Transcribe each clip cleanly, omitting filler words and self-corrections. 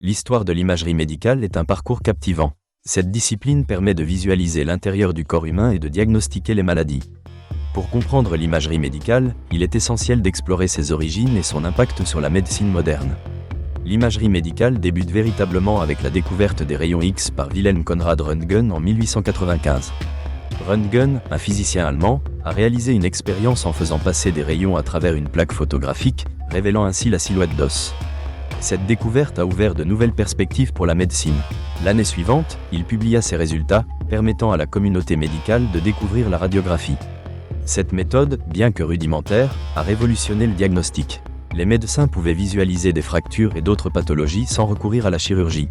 L'histoire de l'imagerie médicale est un parcours captivant. Cette discipline permet de visualiser l'intérieur du corps humain et de diagnostiquer les maladies. Pour comprendre l'imagerie médicale, il est essentiel d'explorer ses origines et son impact sur la médecine moderne. L'imagerie médicale débute véritablement avec la découverte des rayons X par Wilhelm Conrad Röntgen en 1895. Röntgen, un physicien allemand, a réalisé une expérience en faisant passer des rayons à travers une plaque photographique, révélant ainsi la silhouette d'os. Cette découverte a ouvert de nouvelles perspectives pour la médecine. L'année suivante, il publia ses résultats, permettant à la communauté médicale de découvrir la radiographie. Cette méthode, bien que rudimentaire, a révolutionné le diagnostic. Les médecins pouvaient visualiser des fractures et d'autres pathologies sans recourir à la chirurgie.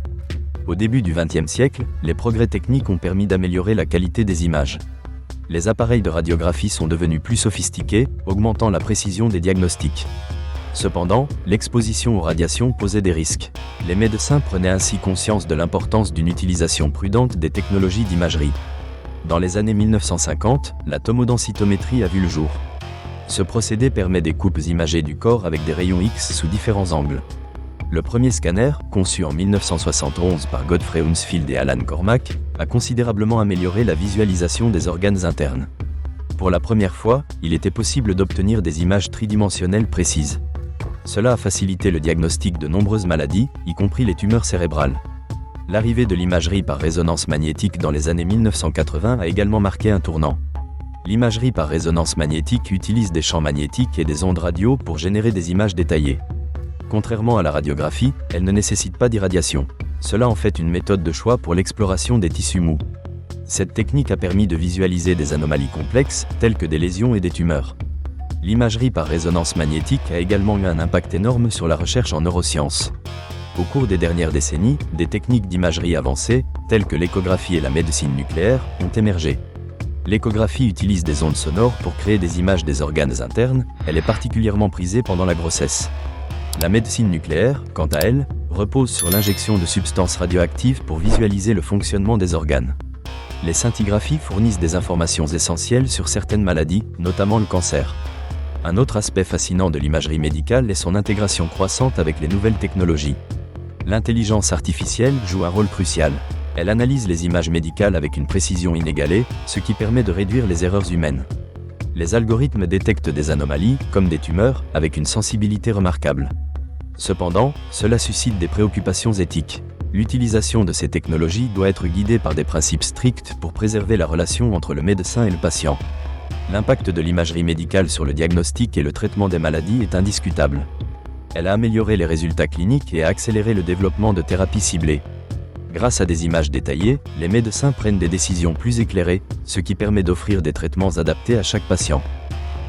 Au début du XXe siècle, les progrès techniques ont permis d'améliorer la qualité des images. Les appareils de radiographie sont devenus plus sophistiqués, augmentant la précision des diagnostics. Cependant, l'exposition aux radiations posait des risques. Les médecins prenaient ainsi conscience de l'importance d'une utilisation prudente des technologies d'imagerie. Dans les années 1950, la tomodensitométrie a vu le jour. Ce procédé permet des coupes imagées du corps avec des rayons X sous différents angles. Le premier scanner, conçu en 1971 par Godfrey Hounsfield et Alan Cormack, a considérablement amélioré la visualisation des organes internes. Pour la première fois, il était possible d'obtenir des images tridimensionnelles précises. Cela a facilité le diagnostic de nombreuses maladies, y compris les tumeurs cérébrales. L'arrivée de l'imagerie par résonance magnétique dans les années 1980 a également marqué un tournant. L'imagerie par résonance magnétique utilise des champs magnétiques et des ondes radio pour générer des images détaillées. Contrairement à la radiographie, elle ne nécessite pas d'irradiation. Cela en fait une méthode de choix pour l'exploration des tissus mous. Cette technique a permis de visualiser des anomalies complexes, telles que des lésions et des tumeurs. L'imagerie par résonance magnétique a également eu un impact énorme sur la recherche en neurosciences. Au cours des dernières décennies, des techniques d'imagerie avancées, telles que l'échographie et la médecine nucléaire, ont émergé. L'échographie utilise des ondes sonores pour créer des images des organes internes, elle est particulièrement prisée pendant la grossesse. La médecine nucléaire, quant à elle, repose sur l'injection de substances radioactives pour visualiser le fonctionnement des organes. Les scintigraphies fournissent des informations essentielles sur certaines maladies, notamment le cancer. Un autre aspect fascinant de l'imagerie médicale est son intégration croissante avec les nouvelles technologies. L'intelligence artificielle joue un rôle crucial. Elle analyse les images médicales avec une précision inégalée, ce qui permet de réduire les erreurs humaines. Les algorithmes détectent des anomalies, comme des tumeurs, avec une sensibilité remarquable. Cependant, cela suscite des préoccupations éthiques. L'utilisation de ces technologies doit être guidée par des principes stricts pour préserver la relation entre le médecin et le patient. L'impact de l'imagerie médicale sur le diagnostic et le traitement des maladies est indiscutable. Elle a amélioré les résultats cliniques et a accéléré le développement de thérapies ciblées. Grâce à des images détaillées, les médecins prennent des décisions plus éclairées, ce qui permet d'offrir des traitements adaptés à chaque patient.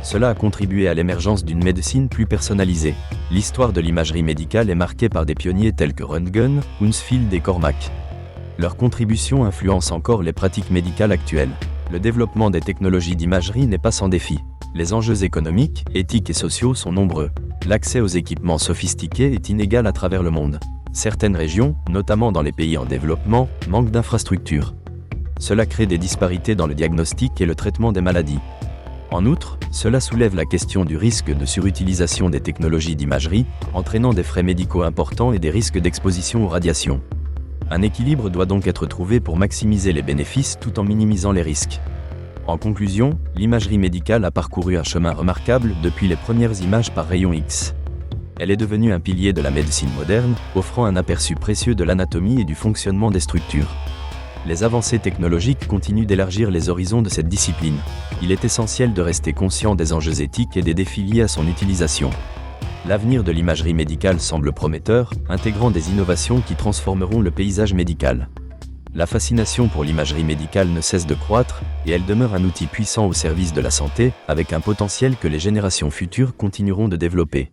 Cela a contribué à l'émergence d'une médecine plus personnalisée. L'histoire de l'imagerie médicale est marquée par des pionniers tels que Röntgen, Hounsfield et Cormack. Leur contribution influence encore les pratiques médicales actuelles. Le développement des technologies d'imagerie n'est pas sans défi. Les enjeux économiques, éthiques et sociaux sont nombreux. L'accès aux équipements sophistiqués est inégal à travers le monde. Certaines régions, notamment dans les pays en développement, manquent d'infrastructures. Cela crée des disparités dans le diagnostic et le traitement des maladies. En outre, cela soulève la question du risque de surutilisation des technologies d'imagerie, entraînant des frais médicaux importants et des risques d'exposition aux radiations. Un équilibre doit donc être trouvé pour maximiser les bénéfices tout en minimisant les risques. En conclusion, l'imagerie médicale a parcouru un chemin remarquable depuis les premières images par rayons X. Elle est devenue un pilier de la médecine moderne, offrant un aperçu précieux de l'anatomie et du fonctionnement des structures. Les avancées technologiques continuent d'élargir les horizons de cette discipline. Il est essentiel de rester conscient des enjeux éthiques et des défis liés à son utilisation. L'avenir de l'imagerie médicale semble prometteur, intégrant des innovations qui transformeront le paysage médical. La fascination pour l'imagerie médicale ne cesse de croître, et elle demeure un outil puissant au service de la santé, avec un potentiel que les générations futures continueront de développer.